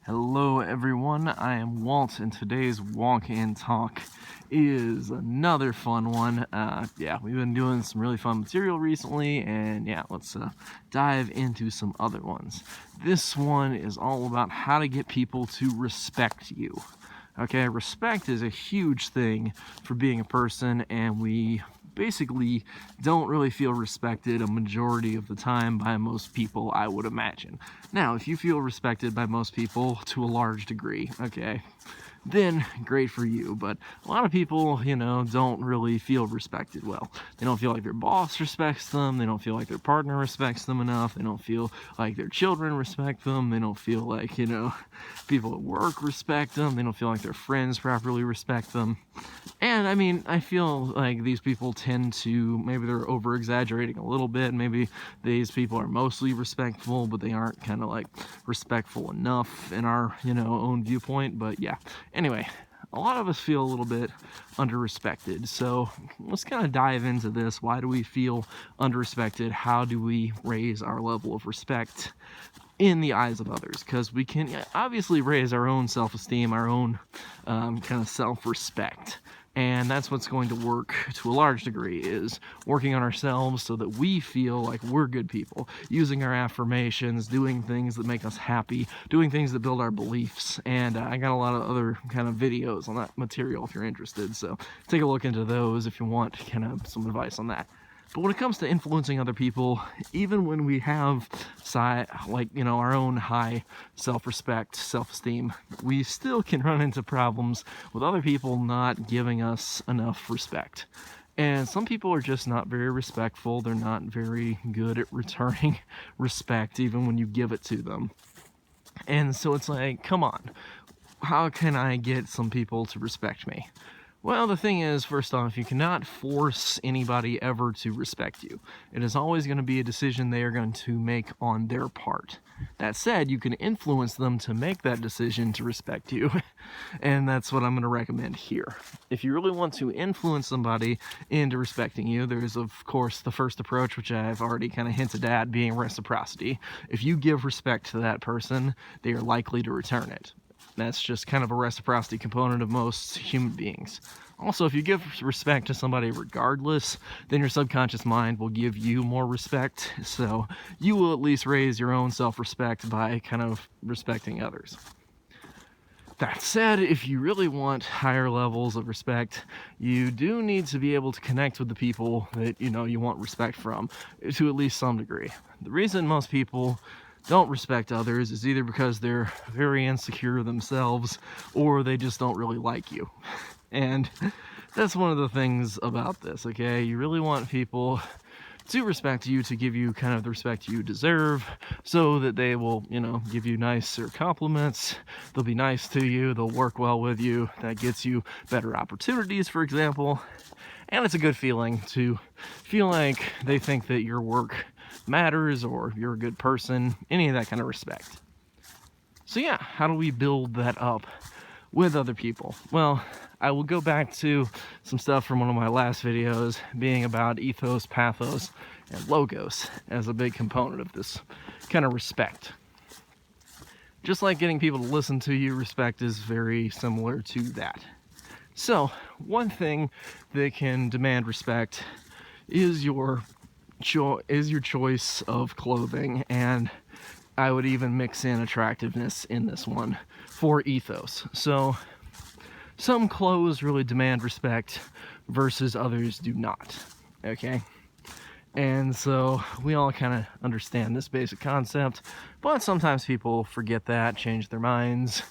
Hello everyone, I am Walt, and today's Walk and Talk is another fun one. We've been doing some really fun material recently, and let's dive into some other ones. This one is all about how to get people to respect you. Okay, respect is a huge thing for being a person, and we basically don't really feel respected a majority of the time by most people, I would imagine. Now, if you feel respected by most people to a large degree, okay, then great for you. But a lot of people, don't really feel respected well. They don't feel like their boss respects them. They don't feel like their partner respects them enough. They don't feel like their children respect them. They don't feel like, people at work respect them. They don't feel like their friends properly respect them. And I feel like these people tend to, maybe they're over exaggerating a little bit. Maybe these people are mostly respectful, but they aren't kind of like respectful enough in our, own viewpoint. But yeah, anyway, a lot of us feel a little bit under-respected. So let's kind of dive into this. Why do we feel under-respected? How do we raise our level of respect in the eyes of others? Because we can obviously raise our own self-esteem, our own kind of self-respect. And that's what's going to work to a large degree, is working on ourselves so that we feel like we're good people, using our affirmations, doing things that make us happy, doing things that build our beliefs. And I got a lot of other kind of videos on that material if you're interested. So take a look into those if you want kind of some advice on that. But when it comes to influencing other people, even when we have our own high self-respect, self-esteem, we still can run into problems with other people not giving us enough respect. And some people are just not very respectful. They're not very good at returning respect, even when you give it to them. And so it's like, come on, how can I get some people to respect me? Well, the thing is, first off, you cannot force anybody ever to respect you. It is always going to be a decision they are going to make on their part. That said, you can influence them to make that decision to respect you, and that's what I'm going to recommend here. If you really want to influence somebody into respecting you, there's, of course, the first approach, which I've already kind of hinted at, being reciprocity. If you give respect to that person, they are likely to return it. That's just kind of a reciprocity component of most human beings. Also, if you give respect to somebody regardless, then your subconscious mind will give you more respect. So you will at least raise your own self-respect by kind of respecting others. That said, if you really want higher levels of respect, you do need to be able to connect with the people that you want respect from, to at least some degree. The reason most people don't respect others is either because they're very insecure themselves, or they just don't really like you. And that's one of the things about this, okay? You really want people to respect you, to give you kind of the respect you deserve, so that they will, give you nicer compliments, they'll be nice to you, they'll work well with you, that gets you better opportunities, for example. And it's a good feeling to feel like they think that your work matters, or you're a good person, any of that kind of respect. So yeah, how do we build that up with other people? Well, I will go back to some stuff from one of my last videos, being about ethos, pathos, and logos as a big component of this kind of respect. Just like getting people to listen to you, respect is very similar to that. So, one thing that can demand respect is your choice of clothing, and I would even mix in attractiveness in this one for ethos. So some clothes really demand respect versus others do not, okay? And so we all kind of understand this basic concept, but sometimes people forget that, change their minds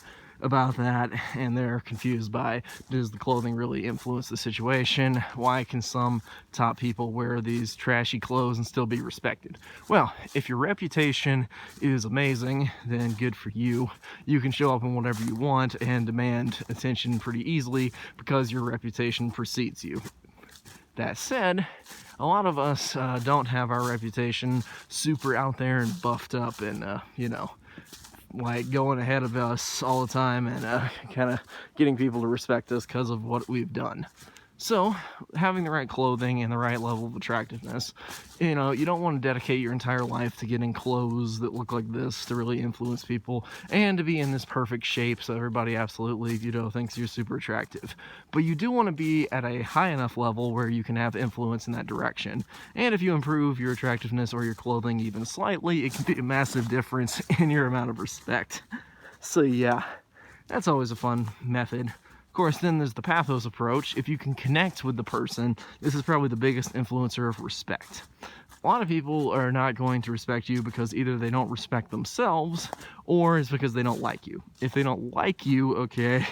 about that, and they're confused by, does the clothing really influence the situation? Why can some top people wear these trashy clothes and still be respected? Well, if your reputation is amazing, then good for you. You can show up in whatever you want and demand attention pretty easily because your reputation precedes you. That said, a lot of us don't have our reputation super out there and buffed up and, like going ahead of us all the time and kind of getting people to respect us because of what we've done. So, having the right clothing and the right level of attractiveness, you don't want to dedicate your entire life to getting clothes that look like this to really influence people and to be in this perfect shape so everybody absolutely, thinks you're super attractive. But you do want to be at a high enough level where you can have influence in that direction. And if you improve your attractiveness or your clothing even slightly, it can be a massive difference in your amount of respect. So yeah, that's always a fun method. Of course, then there's the pathos approach. If you can connect with the person, this is probably the biggest influencer of respect. A lot of people are not going to respect you because either they don't respect themselves or it's because they don't like you. If they don't like you, okay,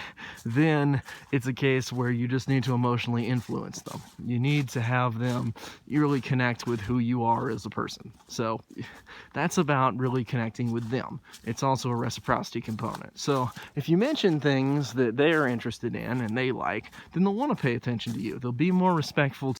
then it's a case where you just need to emotionally influence them. You need to have them really connect with who you are as a person. So that's about really connecting with them. It's also a reciprocity component. So if you mention things that they are interested in and they like, then they'll want to pay attention to you. They'll be more respectful